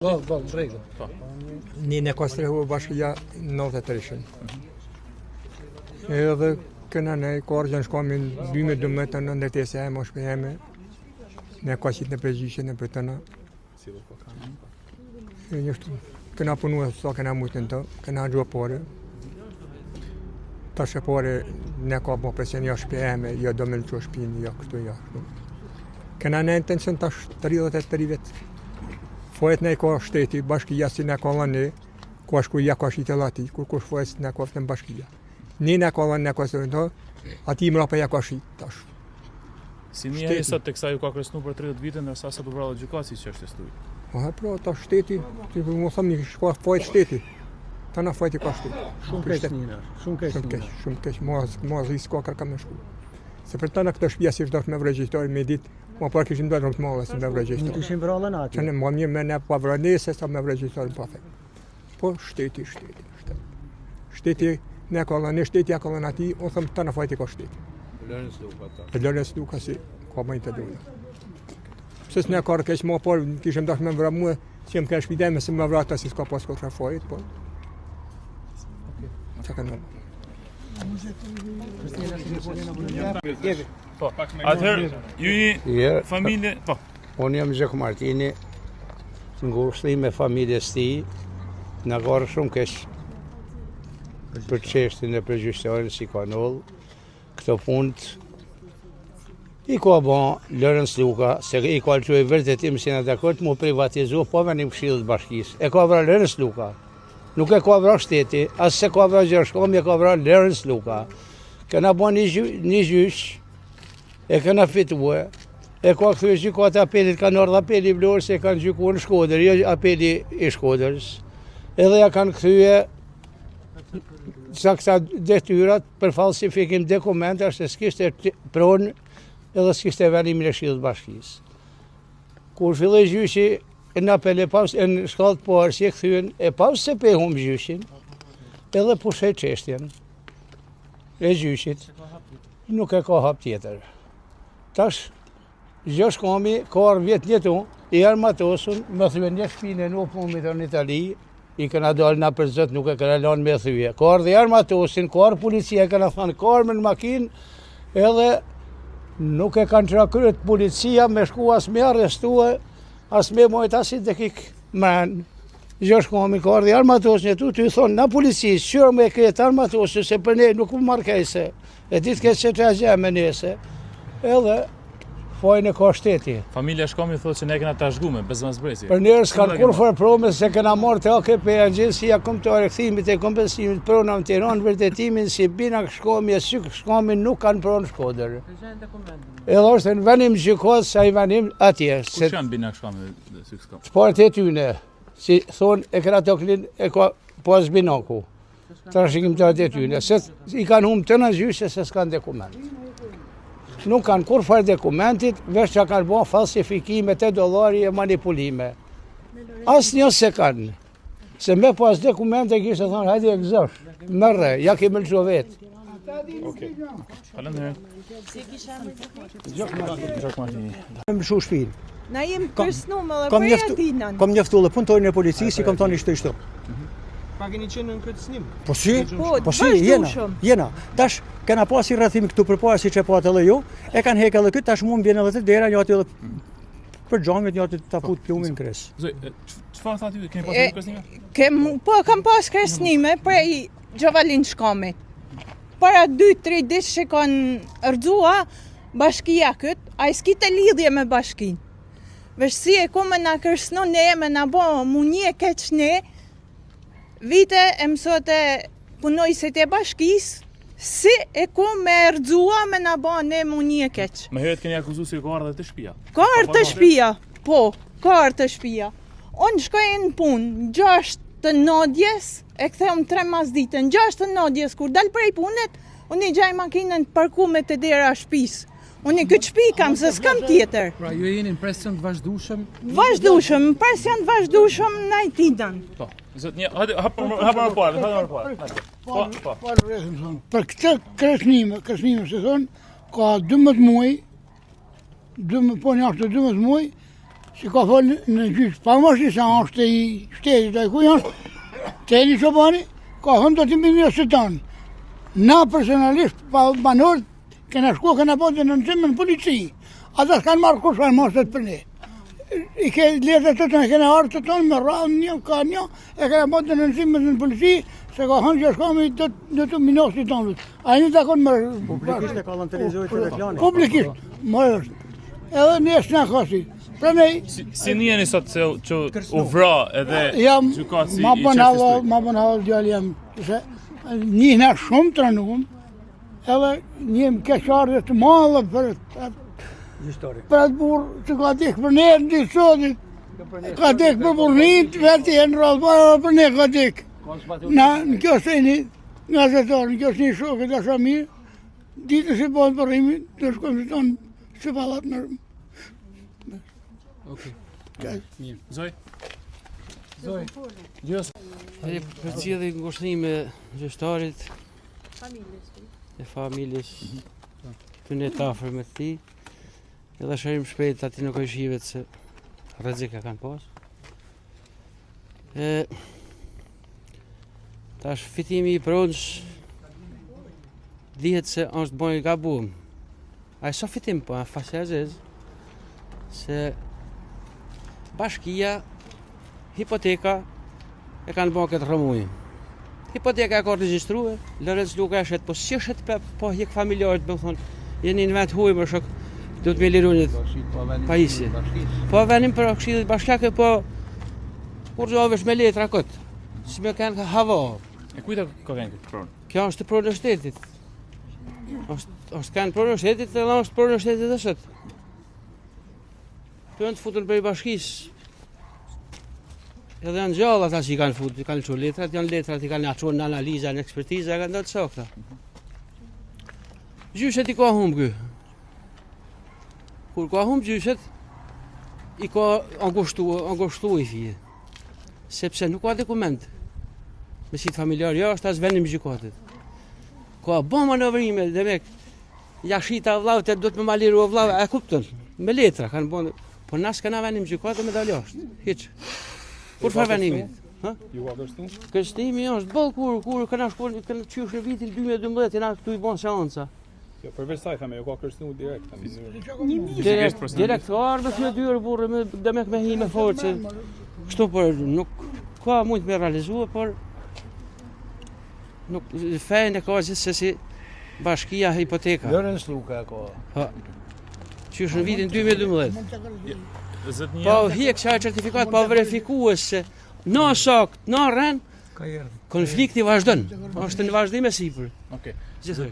Rregull. Ne konstruova bashkia 93-shin. Edhe këna ne korgjën shkomin 2012 në ndërtesë e mosh për jeme. Ne koqit në përgjyshin e për tëna. Këna punu e sa këna mujtën të, këna gjua pore. Ta shepore ne ka bo presen jo shpe jeme, jo do me lëqo shpini, jo kështu, jo kështu. Këna ne intension tash 38 vetë. Fojet ne ka shteti, bashkia si ne ka lënë, ku shku ja ka shitë lati, kur kush fojet ne ka në bashkia. Ne ka lënë ne ka së të, ati mra për ja ka shitë tash. Si një e sot të kësa ju ka kresnu për 30 vite, nërsa sa të përbrala gjykatësi që është e stuj. Pra, ta shteti, që më thëmë një shka fojet shteti, ta na fojet i ka shteti. Shumë keq, ma zisë ka kërka me shku. Se për të në këtë shpia si shdosh me vrejgjistari me ditë, ma par kishim do rëmë të mallë si me vrejgjistari. Në kishim vralën atë? Që në më mirë me ne pa vrënese sa me vrejgjistari pa fek. Po shteti. Shteti ne ka lënë, shteti ja ka lënë ati, o thëmë të në fajti ka shteti. Lërës Luka si, ka mëjnë të dojnë. Pësës ne ka rëkeq ma par, kishim dash me vra muë, që jem ka shpideme se me vra ta si s'ka pas këtë fajt, po. Që ka në Po, atëherë, ju një familje, po. Unë jam Gjeko Martini, nga ushtrim me familjes ti, në garë shumë keq për çështjen e përgjyqëtarit si ka nollë. Këto punët i ka bon Lërens Luka, se i ka lëqoj vërtetim si në dakord mu privatizu, po me një këshillë të bashkisë. E ka vra Lërens Luka. Nuk e ka vra shteti, as se ka vra Gjershkomi, e ka vra Lërens Luka. Këna bo një gjyq, e këna fitue, e ka këthy gjykata apelit, kanë ardhë apeli Vlorës, e kanë gjykuar në Shkodër, jo apeli i Shkodërës. Edhe ja kanë këthyje këta detyrat për falsifikim dokumenta, se s'kishte pronë edhe s'kishte venimin e këshillit të bashkisë. Kur filloi gjyqi në apel e pas në shkallë të parë si e kthyen e pas se pe humb gjyqin, edhe pushoi çështjen e gjyqit, nuk e ka hap tjetër. Tash Gjershkomi ka arë vjetë njëtu, i armatosun, me thyen një shpinë në punëmit në Itali, i këna dalë na për zët, nuk e këna lanë me thyje. Ka arë dhe armatosin, ka arë policia, këna thanë, ka arë me në makinë, edhe nuk e kanë qrakryt policia me shku as me arrestue, as me mojt asit dhe kik mrenë. Gjershkomi ka arë dhe armatosin e tu, të i thonë, na policisë, qërë me këtë armatosin, se për ne nuk më markejse, e ditë këtë që të agje me nese, edhe fojnë e ka shteti. Familja Shkomi thotë që ne kena të ashgume, bez mazbresi. Për njerës kanë kur fërë prome se kena marrë të AKP Agjencia Kombëtare e Kthimit e Kompensimit prona në Tiranë, vërtetimin si Bina Shkomi e Syk Shkomi nuk kanë pronë Shkodër. Edhe është në venim gjykatës sa i venim atje. Kush janë Bina Shkomi dhe Syk Shkomi? Çfarë e tyne, si thonë e këna toklin e ka pas Binaku. Trashëgimtarët e tyne, se i kanë humbë të në gjyqe se s'kanë dokument. Nuk kanë kur farë dokumentit, veç që kanë bërë falsifikime të dollari e manipulime. Asë një se kanë. Se me pas dokumente kishtë thonë, hajde e gëzosh, mërre, ja ke më lëqo vetë. Okej. Falem Gjeko Martini. Më shu shpinë. Na jem kërsnumë dhe për e dinën. Kom njëftu dhe punëtojnë e policisë, kom thonë ishtu. Pa keni qenë në këtë snim? Po si, vazhdueshëm. jena. Tash, kena pasi rrëthim këtu për para si që po atë edhe ju, e kanë hek edhe këtë, tash mund vjen edhe të dera, një aty edhe për gjangët, një aty të taput plumin kres. Çfarë tha ty, keni pasur kresnime? Po, kam pas kresnime prej Gjovalin Shkomit. Para 2-3 ditë që kanë rdhua bashkia këtë, a i s'kite lidhje me bashkin. Vesh si e ku me na kresnu ne, me na bo munje keq ne, vite e mësote punojësit e bashkisë, si e ku me rëdzua me na ba ne munje keq. Me heret keni akuzu si ka ardhe të shtëpia? Ka ardhe të shtëpia, po, ka ardhe të shtëpia. Unë shkoj në punë, 6 të nodjes, e ktheum 3 mas ditën, 6 të nodjes, kur dal prej punet, unë i gjaj makinën të parkume të dera shtëpisë. Unë i këtë shpi kam, se s'kam tjetër. Pra, ju jeni në presion të vazhdueshëm? Vazhdueshëm, presion të vazhdueshëm në i tidën. Po, hajde, hapë më parë. Po. Për këtë kresnime se thonë, ka 12 muaj, po një ashtë 12 muaj, si ka folë në gjyqë, pa më shi sa është i shtetit, a i ku janë, Teli Qobani, ka hëmë do t'i mirë së tanë. Na personalisht, pa banorët, kena shku, kena po të nënësim në polici. Ata s'kanë marrë kush kanë mosët për ne. I ke letët të tonë, kena arë të tonë, me rrallë një, ka një, e kena po të nënësim në polici, se ka hëmë që shkami do të minosit tonë. A një takon më... Publikisht e ka lënë televiziorit të reklani. Publikisht, më është. Edhe një s'na kasi. Pra ne... Si njeni sot se që u vra edhe Jam, gjykatësi ma i bon qeverisë tuaj? havë djali jam, se njihna shumë të rënum, edhe njëm keqardhje të madhe për atë burë që ka dikë për ne në ditë sotit, ka dikë për burnit, veti e në rrallë, për ne ka dikë. Na, në kjo se një gazetar, në kjo se një shokë të asha mirë, ditë se po të përrimi, të shkojmë të tonë që palat në rëmë. Zoj? Për cilë ngushtime gjyqtarit e familjes të ne të afër me ti, edhe shërim shpejt ati në kojshivet se rrezika kanë pas. Tash fitimi i pronës dihet se është bojë gabum. A e so fitim po, a fasja zez, se bashkia, hipoteka, e kanë bërë këtë rëmuj. Hipoteka e ka regjistruar, Lorenz Luka e shetë, po si shetë po hjek familjarët, me thonë, jeni në vend huj më shok, do të me lirunit pajisje. Po venim për këshillit bashkjake, po kur gjovesh me letra këtë, si me kanë hava. E kujta ka kanë këtë pronë? Kjo është pronë e shtetit. është kanë pronë e shtetit dhe është pronë e shtetit dhe sëtë. Të janë të futën për i bashkisë. Edhe janë gjallë ata që i kanë futë, i kanë qurë letrat, janë letrat i kanë aqurë në analiza, në ekspertiza, e kanë dalë të sakta. Gjyshet i ka humë kë. Kur ka humë gjyshet, i ka angoshtu i fije. Sepse nuk ka dokument. Me si të familjar, ja është as venim gjykatit. Ka bo manovrime, dhe me jashita vlavët e do të me maliru o vlavë, e kuptën, me letra kanë bo, po nas këna venim gjykatit me dalë jashtë, hiqë. Kur farë venimi? Ju ka kështu? Kështimi është bëllë kur këna shkuar, këna qysh në vitin 2012, jena këtu i bon seanca. Jo, përveç saj thame, ju ka kështu direkt. Direkt ka ardhë me dyrë burë, dhe me hi me forë, kështu për nuk ka mund me realizua, por nuk fejnë e ka gjithë se si bashkia hipoteka. Lorenz Luka ka. Qysh në vitin 2012. Po hjek që a certifikat pa verifikues se në sakt, në rren, konflikti vazhdon. Është në vazhdim e sipër. Okej. Gjithë.